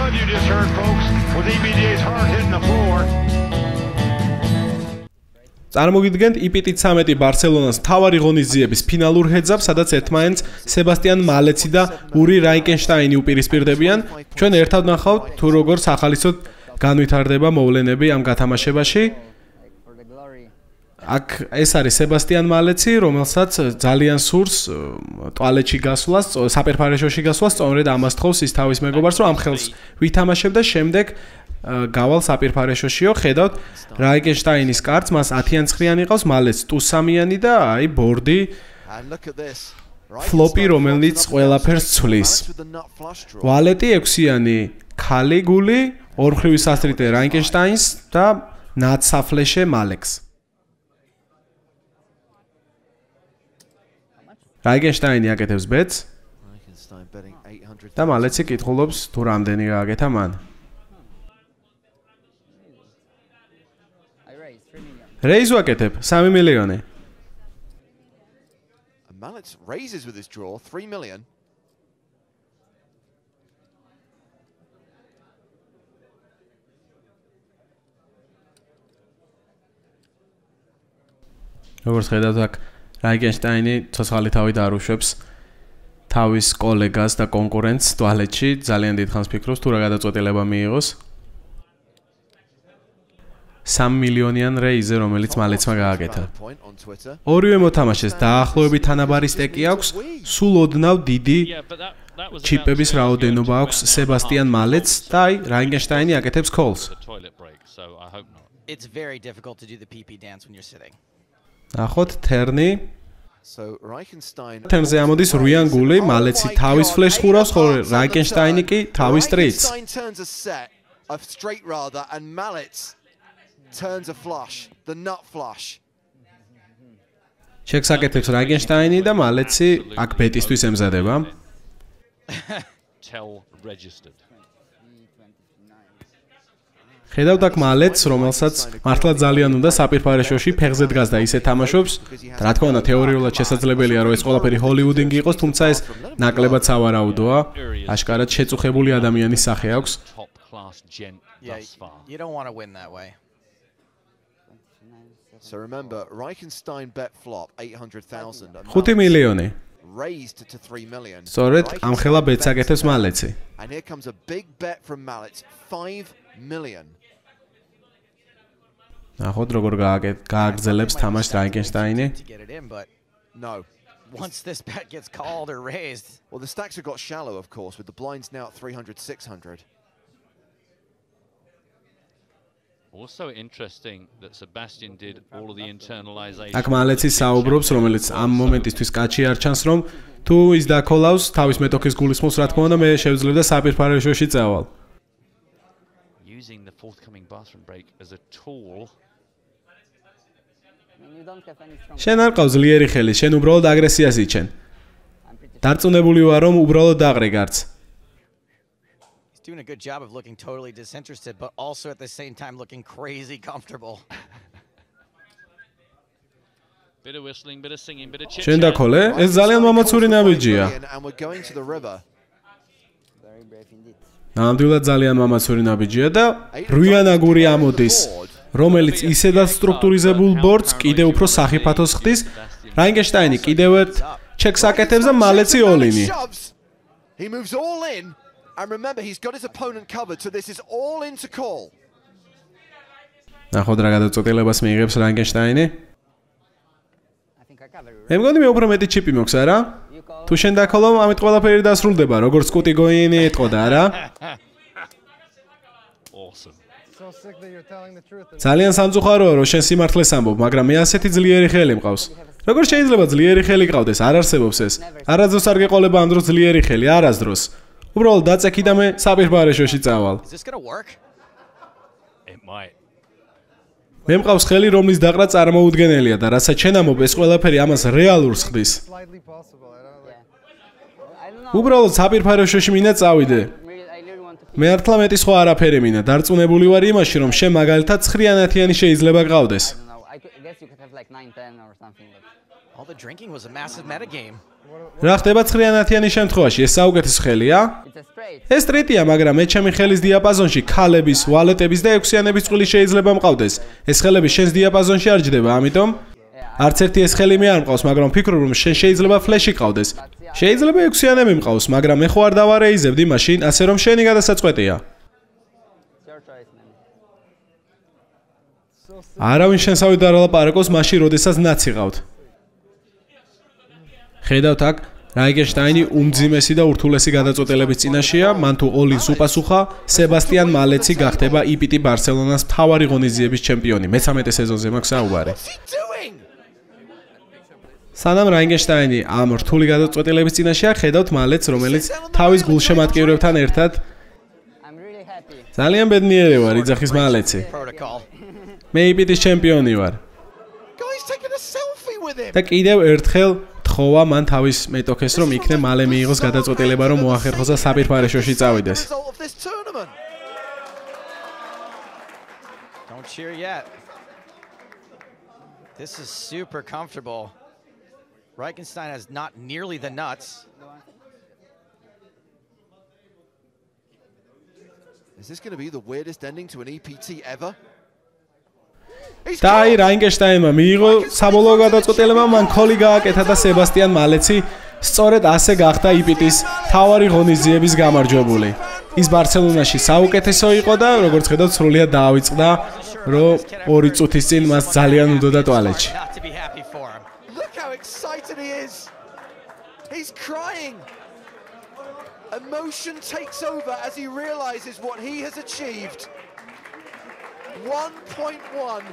what you just heard, folks, with EBJ's heart hitting the floor. წარმოგიდგენთ IP13 ბარსელონას თავარი ღონისძიების ფინალურ ჰეძაპს, სადაც ერთმანეთს სებასტიან მალეცი და ური რაიკენშტაინი უპირისპირდებიან. ჩვენ ერთად ნახავთ თუ როგორ სახალისოდ განვითარდება მოვლენები ამ გათამაშებაში. აქ ეს არის სებასტიან მალეცი, რომელსაც ძალიან სურს ტუალეტში გასვლას, საპერფარეშოში გასვლას, სწორედ ამას თხოვს ის თავის მეგობარს, რომ ამ ხელს ვითამაშებ და შემდეგ გავალ საპირფარეშოშიო. ხედავთ რაიკენშტაინის კარტს, მას 10-იანი ყავს, მალეც ტუსამიანი და აი ბორდი ფლოპი, რომელიც ყველაფერს ცვლის. ვალეტი 6-იანი ქალი გული, ორმხრივი სასტრიტე რაიკენშტაინს და ნაცაფლეშე მალექს. რაიკენშტაინი აკეთებს ბეტს და მალეცი კითხულობს თუ რამდენი გააკეთა მან. Raise ვაკეთებ 3 მილიონი. Mallet's raises with this draw 3 million. როგორც ხედავთ აქ რაიკენშტაინი ცოცხალი თავი დაარუშვებს თავის კოლეგას და კონკურენტს ტუალეტში, ძალიან დიდხანს ფიქრობს თუ რა გადაწყვეტილება მიიღოს. 3 მილიონიან რეიზე, რომელიც მალეცმა გააკეთა. ორივე მოთამაშეს დაახლოებით თანაბარი სტეკი აქვს, სულ ოდნავ დიდი ჩიპების რაოდენობა აქვს სებასტიან მალეცს და აი რაიკენშტაინი აკეთებს კოლს. It's very difficult to do the PP dance when you're sitting. ნახოთ თერნი. So Reichenstein თერნზე ამოდის რუიან გული, მალეცი თავის ფლეშს ხურავს, ხოლო რაიკენშტაინი კი თავის ტრიტს. turns a set of straight rather and Mallet's turns a flush, the nut flush. ჩეკს აკეთებს რაიკენშტაინი და მალეცი აქ ბეტისთვის ემზადება. Tell registered. ხედავთ აქ მალეცს, რომელსაც მართლა ძალიან უნდა საპირფარეშოში ფეხზე დგას და ისე თამაშობს. რა თქმა უნდა, თეორიულად შესაძლებელია, რომ ეს ყველაფერი ჰოლივუდინგი იყოს, თუმცა ეს ნაკლებად სავარაუდოა. აშკარად შეწუხებული ადამიანის სახე აქვს. Top class gent thus far. You don't want to win that way. So remember, Reichenstein bet flop 800,000. 5 მილიონი. Raised to 3 million. სწორედ ამ ხელა ბეტს აკეთებს მალეცი. And here comes a big bet from Mallet, 5 million. ნახოთ როგორ გააგრძელებს თამაშს რაიკენშტაინი. No. Once this bet gets called or raised. Well, the stacks have got shallow, of course, with the blinds now at 300, 600. Also interesting that Sebastian did all of the internalization. აქ მალეცი საუბრობს, რომელიც ამ მომენტისთვის კაჩი არ ჩანს, რომ თუ ის დაკოლავს თავის მეტოქის გულისხმობს, რა თქმა უნდა, მე შევძლებდა საპირფარეშოში წავალ. Using the forthcoming bathroom break as a tool. შენ არ ყავს ძლიერი ხელი, შენ უბრალოდ აგრესიას იჩენ. დარწმუნებული ვარ, რომ უბრალოდ დაყრე გარც. He's doing a good job of looking totally disinterested, but also at the same time looking crazy comfortable. Bit of whistling, bit of singing, bit of chit. შენ დაკოლე? ეს ძალიან მამაცური ნაბიჯია. And we're going to the river. ნამდვილად ძალიან მამაცური ნაბიჯია და რუიანაგური ამოდის, რომელიც ისედაც სტრუქტურიზებულ ბორდს კიდევ უფრო სახიფათოს ხდის. რაიკენშტაინი კიდევ ერთ ჩეკს აკეთებს და მალეცი all-in-ი. He moves all in, and remember he's got his opponent covered, so this is all in to call. ნახოთ რა გადაწყვეტილებას მიიღებს რაიკენშტაინი. მე მგონი მე უფრო მეტი ჩიპი მოქვს, არა? თუ შენ დაკოლო, ამით ყველაფერი დასრულდება, როგორც კუტი გოინი ეტყოდა, არა? ძალიან სამწუხაროა, რომ შენ სიმართლეს ამბობ, მაგრამ მე ასეთი ძლიერი ხელი მყავს. როგორ შეიძლება ძლიერი ხელი ყავდეს? არ არსებობს ეს. არასდროს არ გეყოლება ამ დროს ძლიერი ხელი, არასდროს. უბრალოდ დაწექი და მე საპირფარეშოში წავალ. Is this going to work? It might. მე მყავს ხელი, რომლის დაყრა წარმოუდგენელია და რასაც შენ ამბობ, ეს ყველაფერი ამას რეალურს ხდის. უბრალოდ საპირფარეშოში მინდა წავიდე. მე ართლა მეტი სხვა არაფერი მინდა. დარწმუნებული ვარ იმაში, რომ შენ მაგალითად 9-იანათიანი შეიძლება გყავდეს. All the drinking was a massive metagame. რა ხდება 9-იანათიანი შემთხვევაში? ეს საუკეთესო ხელია? ეს სტრიტია, მაგრამ მე ჩემი ხელის დიაპაზონში ქალების, ვალეტების და 6-იანების წყვილი შეიძლება მყავდეს. ეს ხელები შენს დიაპაზონში არ ჯდება, ამიტომ არც ერთი ეს ხელი მე არ მყავს, მაგრამ ვფიქრობ, რომ შენ შეიძლება ფლეში ყავდეს. შეიძლება 6-იანები მყავს, მაგრამ მე ხო არ დავარეიზებდი მაშინ, ასე რომ შენი გადასაწყვეტია. არავინ შენსავით არ ალაპარაკობს მაშინ, როდესაც ნაცი ყავთ. ხედავთ აქ, რაიგენშტაინი უმძიმესი და ურთულესი გადაწყვეტილების წინაშეა, მან თუ all-ins უპასუხა, სებასტიან მალეცი გახდება EPT ბარსელონას მთავარი ღონისძიების ჩემპიონი. მე-13 სეზონზე მაქვს საუბარი. სანამ რაიგენშტაინი ამ რთული გადაწყვეტილების წინაშეა, ხედავთ მალეც, რომელიც თავის გულშემატკივრებთან ერთად ძალიან ბედნიერი ვარ, იძახის მალეცი. მე EPT-ის ჩემპიონი ვარ. და კიდევ ერთხელ თხოვა მან თავის მეტოქეს, რომ იქნე მალე მიიღოს გადაწყვეტილება, რომ მოახერხოს და საფირფარეშოში წავიდეს. Don't cheer yet. This is super comfortable. Reichenstein has not nearly the nuts. Is this going to be the weirdest ending to an EPT ever? და აი რაიგენშტაინმა მიიღო საბოლოო გადაწყვეტილება, მან ქოლი გააკეთა და სებასტიან მალეცი სწორედ ასე გახდა EPT-ის მთავარი ღონისძიების გამარჯვებული. ის ბარსელონაში საუკეთესო იყო და როგორც ხედავთ, სრულიად დაავიწყდა, რომ 2 წუთის წინ მას ძალიან უნდოდა ტუალეტში. Look how excited he is. He's crying. Emotion takes over as he realizes what he has achieved. 1.1